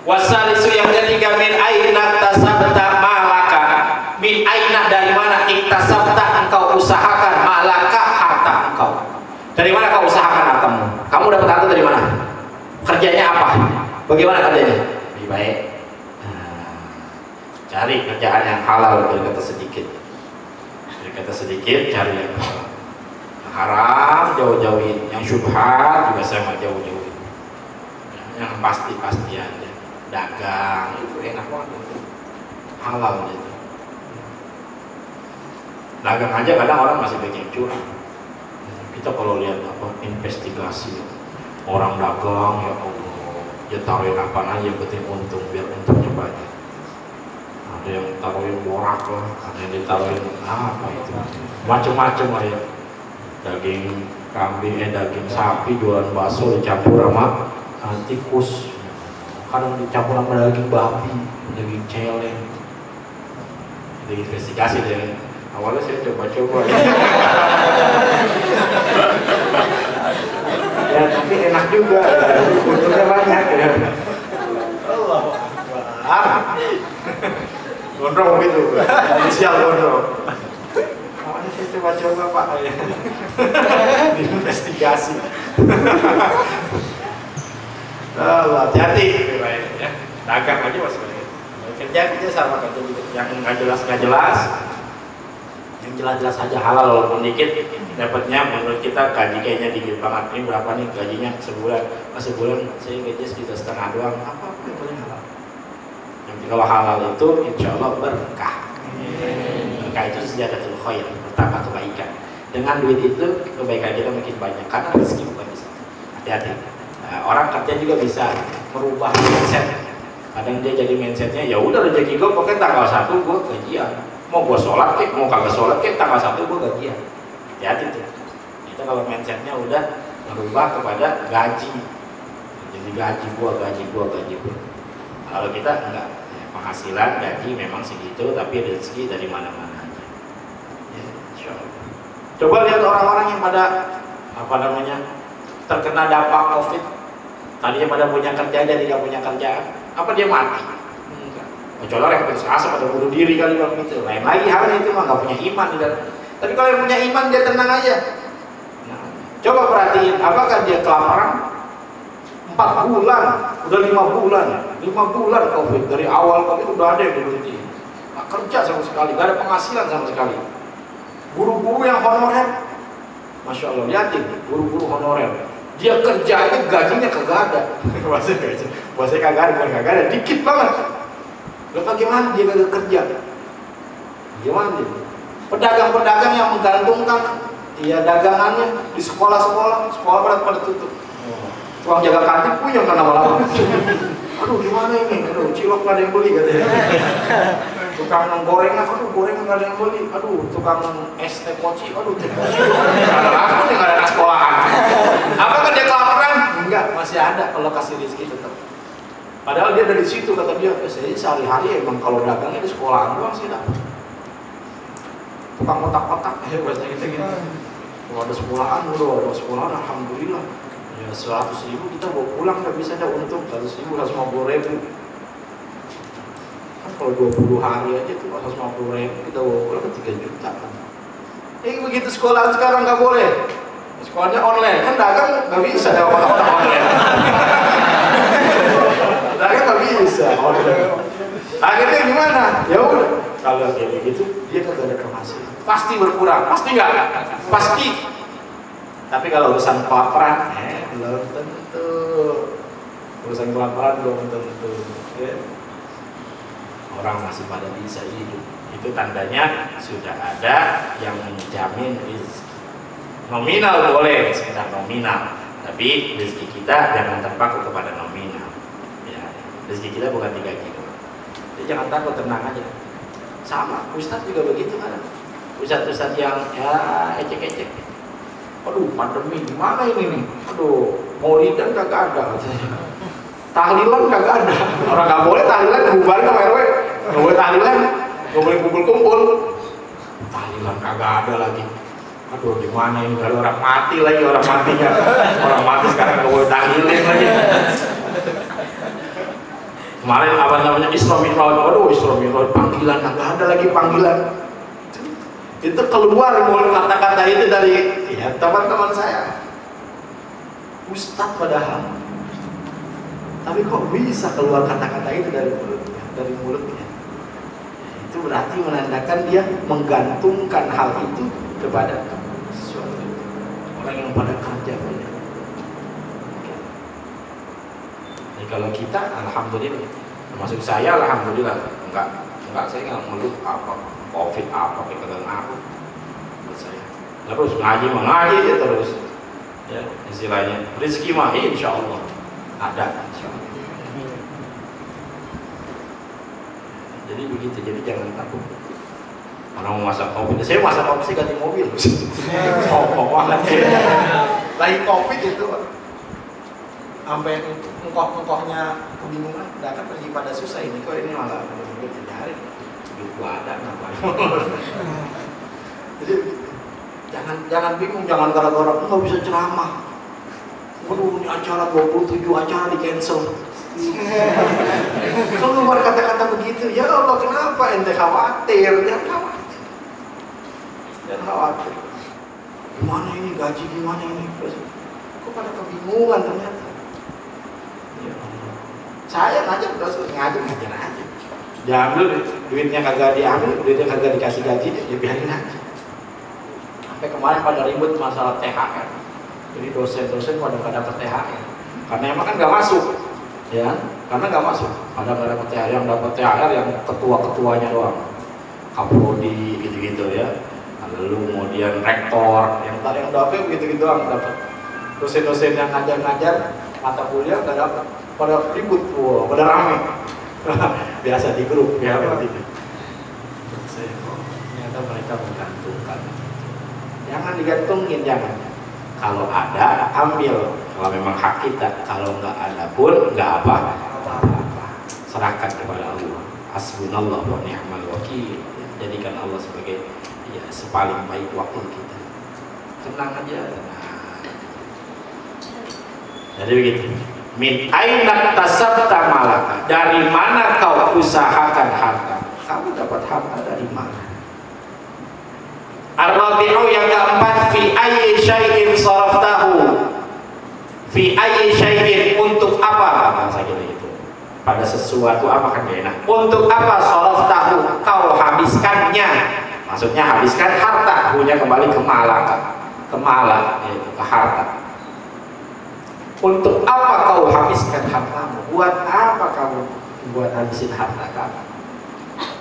Wasalisu yang ketiga min aina tasabta malaka. Min aina dari mana iktasabta engkau usahakan malaka harta engkau. Dari mana kau usahakan hartamu? Kamu dapat harta dari mana? Kerjanya apa? Bagaimana kerjanya? Lebih baik cari kerjaan yang halal, dari kata sedikit. Dari kata sedikit cari yang halal. Yang haram jauh-jauhin, yang syubhat juga sama jauh-jauhin. Yang pasti-pasti aja. Dagang itu enak banget, halal gitu. Dagang aja kadang orang masih bikin curang. Kita kalau lihat apa investigasi orang dagang, ya Allah, dia taruhin apa aja yang penting untung, biar untungnya banyak. Ada yang taruhin borak lah, ada yang ditaruhin apa itu, macam-macam lah ya. Daging kambing, daging sapi jualan bakso dicampur sama tikus. Kadang dicampur sama daging babi, daging celeng. Itu investigasi deh. Awalnya saya coba-coba ya, tapi enak juga, untungnya banyak ya. Allah gondrong gitu, inisial gondrong. Awalnya saya coba-coba Pak ya. Investigasi. Hati-hati ya. Dagang aja masih banyak. Kerja sama kerja juga. Yang nggak jelas, yang jelas-jelas aja halal walaupun dikit, dapatnya menurut kita gaji kayaknya dikit banget. Ini berapa nih gajinya sebulan? Sebulan saya gaji sekitar setengah doang. Apa yang paling halal? Nanti kalau halal itu insya Allah berkah. Berkah itu sejadatul khair, bertambah kebaikan. Dengan duit itu kebaikan kita makin banyak karena rezeki bukan di sana. Hati-hati. Orang kerja juga bisa merubah mindset. Kadang dia jadi mindsetnya ya udah rezeki gue pokoknya tanggal 1 gue gajian. Mau gue sholat kek, mau kagak sholat kek, tanggal 1 gue gajian. Hati-hati tuh. Itu kalau mindsetnya udah merubah kepada gaji. Jadi gaji gue. Kalau kita enggak, penghasilan gaji memang segitu, tapi rezeki dari mana-mana aja. Ya, insya Allah. Coba lihat orang-orang yang pada terkena dampak COVID. Tadinya pada punya kerja, jadi nggak punya kerjaan. Apa dia mati? Enggak. Kecuali yang putus asa pada bunuh diri kali gitu. Lain lagi halnya itu mah nggak punya iman di dalam. Tapi kalau yang punya iman dia tenang aja. Nah, coba perhatiin, apakah dia kelaparan? 4 bulan, udah 5 bulan, 5 bulan COVID dari awal COVID udah ada yang berhenti. Nggak kerja sama sekali, nggak ada penghasilan sama sekali. Guru-guru yang honorer, masya Allah, lihatin guru-guru honorer. Dia kerja aja gajinya kagak ada. Bahasa kagak ada, bukan kagak ada, dikit banget. Lalu bagaimana dia kagak kerja? Gimana dia? Pedagang-pedagang yang menggantungkan dagangannya di sekolah-sekolah, sekolah pada tutup. Tukang jaga kantin puyeng kan lama-lama. Aduh gimana ini? Aduh cilok nggak ada yang beli katanya. Tukang gorengan, aduh gorengan nggak ada yang beli. Aduh tukang es teh poci, aduh teh poci. Aku nih nggak ada anak sekolahan. Apakah dia kelaparan? Enggak, masih ada kalau kasih rezeki tetap. Padahal dia dari situ kata dia, saya sehari-hari emang kalau dagangnya di sekolahan doang sih dapat. Tukang otak-otak, bahasa kita gitu. Kalau ada sekolahan, ada sekolahan, alhamdulillah. Ya 100.000 kita bawa pulang nggak bisa ada untung 100.000, 150.000. Kan kalau 20 hari aja tuh 150.000 kita bawa pulang 3 juta kan. Begitu sekolah sekarang nggak boleh. Sekolahnya online, kan dagang nggak bisa ada orang-orang online. Dagang nggak bisa online. Akhirnya gimana? Ya udah. Kalau kayak gitu dia kagak ada penghasilan. Pasti berkurang, pasti nggak? Pasti. Tapi kalau urusan kelaparan, belum tentu. Urusan kelaparan belum tentu. Ya. Orang masih pada bisa hidup. Itu tandanya sudah ada yang menjamin rezeki. Nominal boleh, sekedar nominal. Tapi rezeki kita jangan terpaku kepada nominal. Ya, rezeki kita bukan digaji doang. Jadi jangan takut, tenang aja. Sama, Ustadz juga begitu kan. Ustadz-ustadz yang ecek-ecek. Aduh, pandemi gimana ini nih? Aduh, maulidan kagak ada. Tahlilan kagak ada. Orang nggak boleh tahlilan, bubarin sama RW. Nggak boleh tahlilan, nggak boleh kumpul-kumpul. Tahlilan kagak ada lagi. Aduh, gimana ini? Kalau orang mati lagi, orang matinya. Orang mati sekarang nggak boleh tahlilin lagi. Kemarin apa namanya Isra Mi'raj, waduh Isra Mi'raj panggilan, nggak ada lagi panggilan. Itu keluar mulut kata-kata itu dari ya teman-teman saya. Ustadz padahal, tapi kok bisa keluar kata-kata itu dari mulutnya? Itu berarti menandakan dia menggantungkan hal itu kepada sesuatu. Orang yang pada kerja banyak. Jadi kalau kita, alhamdulillah, termasuk saya, alhamdulillah, enggak saya nggak ngeluh apa, COVID apa, ketegangan apa, buat saya. Terus ngaji ya terus, ya istilahnya rezeki mah insya Allah ada, insya Allah. Jadi begitu, jadi jangan takut. Orang mau masak kopi, saya masak kopi saya ganti mobil. Sombong banget. Lagi kopi itu, sampai engkoh-engkohnya kebingungan, kan lagi pada susah ini, kok ini malah nyari duit gua ada ngapain. Jadi jangan bingung, jangan gara-gara nggak bisa ceramah. Waduh, ini acara 27 acara di cancel. Kalau keluar kata-kata begitu, ya Allah kenapa ente khawatir? Jangan khawatir. Gimana ini gaji, gimana ini? Kok pada kebingungan ternyata? Ya Allah. Saya ngajar aja. Diambil duitnya kagak diambil, duitnya kagak dikasih gaji, ya biarin aja. Sampai kemarin pada ribut masalah THR. Jadi dosen-dosen pada nggak dapat THR, karena emang kan nggak masuk. Ya, karena nggak masuk. Ada nggak dapat THR, yang dapat THR yang ketua-ketuanya doang, kaprodi gitu-gitu ya. Lalu kemudian rektor, yang dapat begitu-gitu doang dapat. Dosen-dosen yang ngajar-ngajar mata kuliah nggak dapat, pada ribut, pada rame. Biasa di grup ya begitu. Ternyata mereka menggantungkan. Jangan digantungin, jangan. Kalau ada ambil. Kalau memang hak kita, kalau nggak ada pun nggak apa-apa, serahkan kepada Allah. Hasbunallah wa ni'mal wakil. Jadikan Allah sebagai ya sepaling baik wakil kita. Tenang aja. Jadi begitu. Min aina tasabta malaka. Dari mana kau usahakan harta? Kamu dapat harta dari mana? Ar-rabi'u yang keempat, fi ayyi syai'in saraftahu. Fi ayyi syai'in, untuk apa? Bahasa kita gitu. Pada sesuatu apa kan gak enak. Untuk apa saraftahu, kau habiskannya? Maksudnya habiskan harta, punya kembali ke malaka. Ke malak, yaitu ke harta. Untuk apa kau habiskan hartamu? Buat apa kamu buat habisin harta kamu?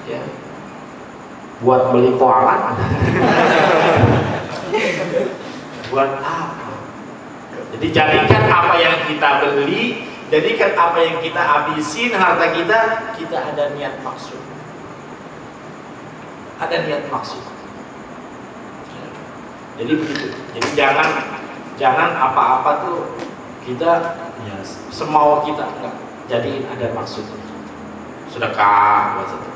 Ya. Buat beli koalan? Buat apa? Jadi jadikan apa yang kita beli, jadikan apa yang kita habisin harta kita ada niat maksud. Ada niat maksud. Jadi begitu. Jadi jangan apa-apa tuh kita ya semau kita, enggak. Jadiin ada maksud. Sedekah buat itu.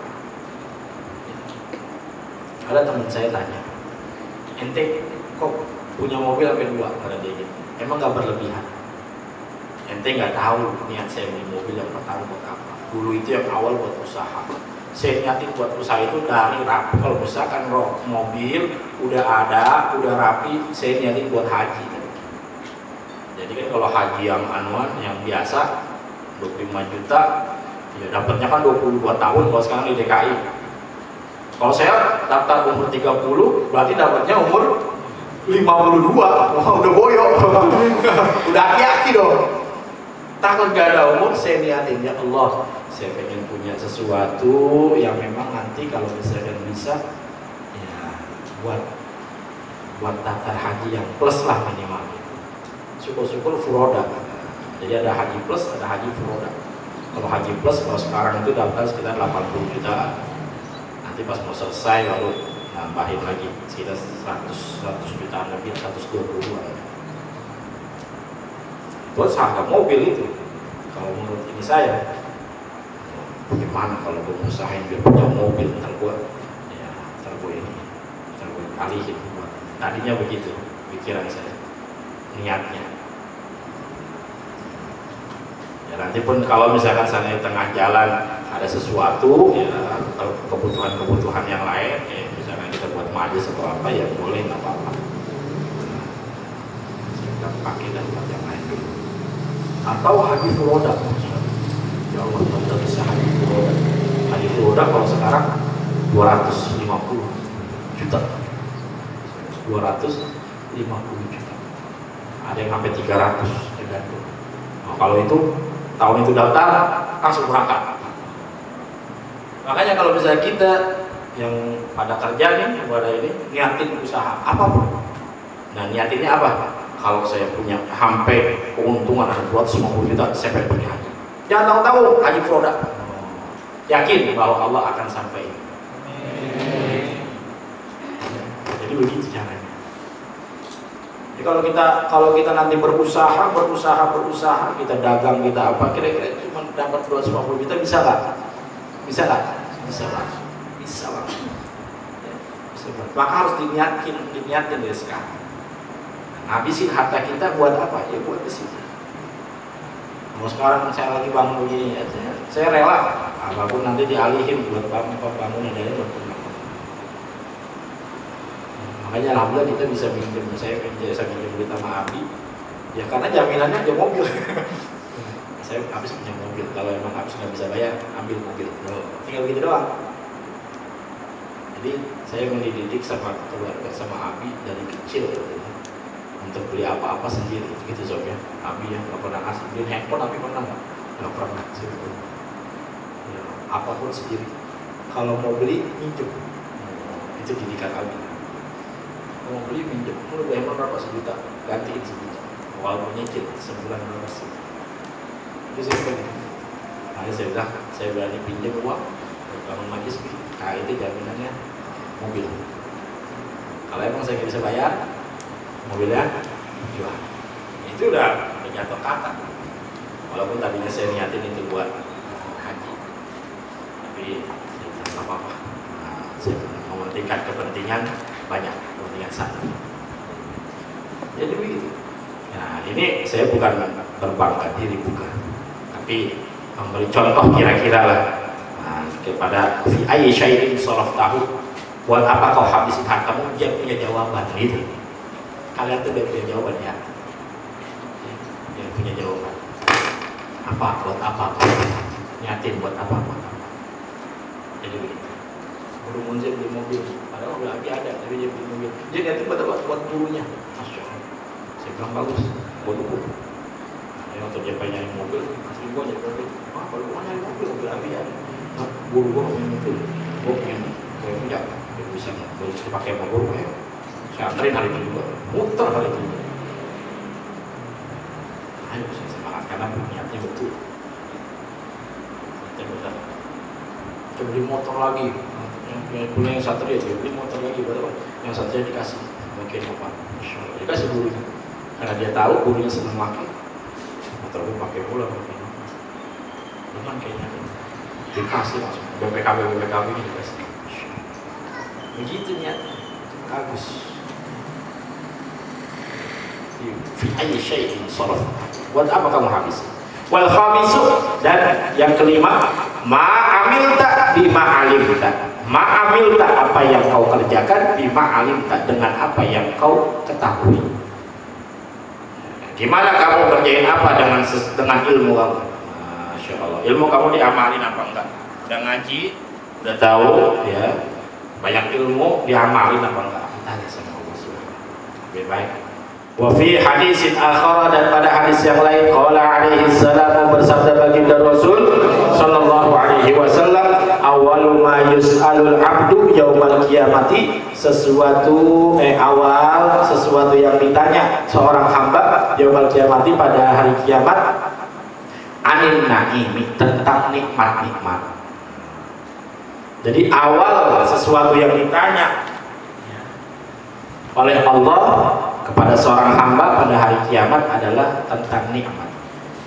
Ada teman saya tanya, ente kok punya mobil sampai 2? Kata dia gitu. Emang nggak berlebihan? Ente nggak tahu niat saya beli mobil yang pertama buat apa? Dulu itu yang awal buat usaha. Saya niatin buat usaha itu dari rapi. Kalau misalkan mobil udah ada, udah rapi, saya niatin buat haji. Jadi kan kalau haji yang anuan, yang biasa 25 juta, ya dapatnya kan 22 tahun kalau sekarang di DKI. Kalau saya daftar umur 30, berarti dapatnya umur 52. Wah, udah boyok. Udah aki-aki dong. Takut gak ada umur, saya niatin, ya Allah, saya pengen punya sesuatu yang memang nanti kalau misalkan bisa, ya buat daftar haji yang plus lah minimal. Syukur-syukur furoda. Jadi ada haji plus, ada haji furoda. Kalau haji plus, kalau sekarang itu daftar sekitar 80 juta. Nanti pas mau selesai baru nambahin lagi sekitar 100 jutaan lebih, 120-an. Terus harga mobil itu, kalau menurut ini saya, bagaimana kalau gue usahain biar punya mobil, ntar gue alihin. Tadinya begitu pikiran saya, niatnya. Ya, nanti pun kalau misalkan saya tengah jalan ada sesuatu ya, kebutuhan yang lain, ya, misalkan kita buat majlis atau apa ya boleh, nggak apa-apa. Kita pakai dan buat yang lain dulu. Atau hadis roda, ya Allah kita bisa hadis roda. Hadis roda kalau sekarang 250 juta, 250 juta. Ada yang sampai 300 tergantung. Nah, kalau itu tahun itu daftar langsung berangkat. Makanya kalau misalnya kita yang pada kerja nih, pada ini niatin usaha apapun. Nah niatinnya apa? Kalau saya punya sampai keuntungan ada 250 juta, saya pengen pergi haji. Jangan tahu-tahu haji produk. Yakin bahwa Allah akan sampai. Jadi begitu caranya. Jadi kalau kita nanti berusaha, kita dagang, kita apa, kira-kira cuma dapat 250 juta bisa nggak? Bisa nggak? Bisa lah. Bisa lah. Maka harus diniatin dari sekarang. Habisin harta kita buat apa? Ya buat ke situ. Mau sekarang saya lagi bangun begini ya, saya rela apapun nanti dialihin buat bangunan dari berkurang. Makanya alhamdulillah kita bisa minjem, saya minjem duit sama Abi. Ya karena jaminannya dia mobil. Saya habis punya mobil, kalau emang habis nggak bisa bayar, ambil mobil. Tinggal gitu doang. Jadi saya mendidik sama keluarga sama Abi dari kecil. Untuk beli apa-apa sendiri gitu sob ya. Abi yang nggak pernah ngasih, beli handphone tapi pernah nggak pernah sih ya, apapun sendiri. Kalau mau beli minjem, itu didikan Abi. Mau beli minjem, mau beli handphone berapa, sejuta, gantiin sejuta, walaupun nyicil sebulan berapa sih. Itu saya bilang, makanya saya bilang saya berani pinjam uang bangun majlis, nah itu jaminannya mobil. Kalau emang saya nggak bisa bayar mobilnya jual, itu udah jatuh kata. Walaupun tadinya saya niatin itu buat haji, tapi tidak apa-apa. Saya mementingkan kepentingan banyak, kepentingan satu. Jadi begitu. Nah ini saya bukan berbangga diri, bukan, tapi memberi contoh kira-kira lah kepada fi ayyi syai'in saraftahu, buat apa kau habisin hartamu. Dia punya jawaban gitu. Kalian tuh udah punya jawaban ya, yang punya jawaban. Apa, buat apa? Niatin buat apa? Jadi begitu. Guru Munzir beli mobil, padahal mobil Abi ada, tapi dia beli mobil. Dia niatin buat gurunya. Masya Allah. Saya bilang bagus, buat dukung. Yang waktu dia pengen nyari mobil, kasih gua nyari mobil. Wah, kalau gua nyari mobil Abi ada. Nah, guru gua punya mobil, gua punya, dia bisa pakai mobil gua ya. Saya anterin hari itu juga, muter hari itu juga. Ayo saya semangat karena niatnya betul. Niatnya benar. Kita beli motor lagi, yang punya yang Satria dia beli motor lagi, berapa? Yang Satria dikasih, mungkin apa? Dikasih gurunya, karena dia tahu gurunya senang pakai. Motor gue pakai pula, pakai. Cuman kayaknya dikasih langsung, BPKB ini dikasih. Begitu niatnya, bagus. Fi ayyi syai'in saraf, buat apa kamu habis? Wal khamisu, dan yang kelima, ma'amilta bima alimta. Ma'amilta, apa yang kau kerjakan, bima alimta, dengan apa yang kau ketahui. Gimana kamu kerjain apa dengan ilmu kamu? Masya Allah, ilmu kamu diamalin apa enggak? Udah ngaji, udah tahu ya, banyak ilmu diamalin apa enggak? Tanya sama Allah Subhanahu. Lebih baik. Wa fi hadisin akhar, dan pada hadis yang lain, qala alaihi salam, bersabda baginda Rasul sallallahu alaihi wasallam, awwalu ma yus'alul 'abdu yaumal qiyamati, sesuatu yang ditanya seorang hamba yaumal qiyamati, pada hari kiamat, anin naimi, tentang nikmat-nikmat. Jadi awal sesuatu yang ditanya oleh Allah kepada seorang hamba pada hari kiamat adalah tentang nikmat.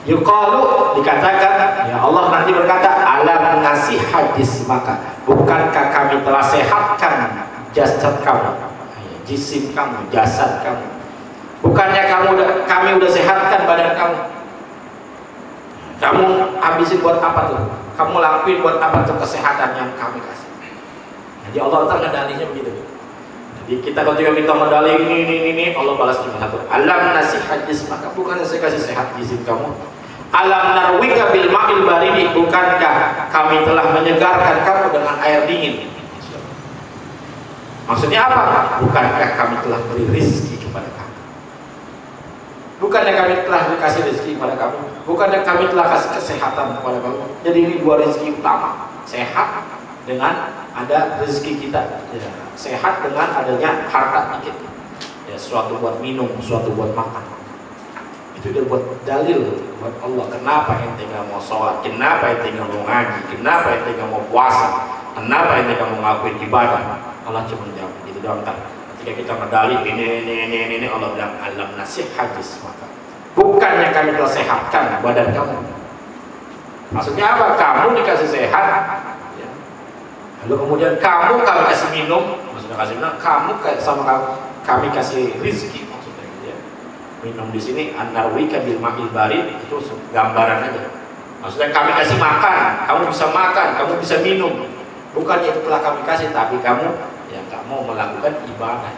Yuqalu, dikatakan, ya Allah nanti berkata, alam ngasih hadis, maka bukankah kami telah sehatkan jasad kamu, jisim kamu, jasad kamu, bukannya kami udah sehatkan badan kamu. Kamu habisin buat apa tuh? Kamu lakuin buat apa tuh kesehatan yang kami kasih? Jadi Allah ngedalinya begitu. Jadi kita kalau juga minta medali ini, Allah balas cuma satu. Alam nasihat jismaka, bukan saya kasih sehat jism kamu. Alam narwika bil ma'il baridi, bukankah kami telah menyegarkan kamu dengan air dingin? Maksudnya apa? Bukankah kami telah beri rizki kepada kamu? Bukankah kami telah dikasih rizki kepada kamu? Bukankah kami telah kasih kesehatan kepada kamu? Jadi ini dua rizki utama, sehat dengan ada rezeki kita, ya, sehat dengan adanya harta dikit, ya, suatu buat minum, suatu buat makan. Itu udah buat dalil buat Allah. Kenapa ente nggak mau sholat? Kenapa ente nggak mau ngaji? Kenapa ente nggak mau puasa? Kenapa ente nggak mau ngakuin ibadah? Allah cuma jawab gitu doang. Ketika kita medali ini Allah bilang alam nasih hadis, maka bukannya kami telah sehatkan badan kamu. Maksudnya apa? Kamu dikasih sehat, ya. Lalu kemudian kami kasih minum, maksudnya kasih minum, kami kasih rizki, maksudnya gitu ya. Minum di sini an-narwika bil ma'il barid, itu gambaran aja. Maksudnya kami kasih makan, kamu bisa makan, kamu bisa minum. Bukan itu telah kami kasih, tapi kamu yang nggak mau melakukan ibadah.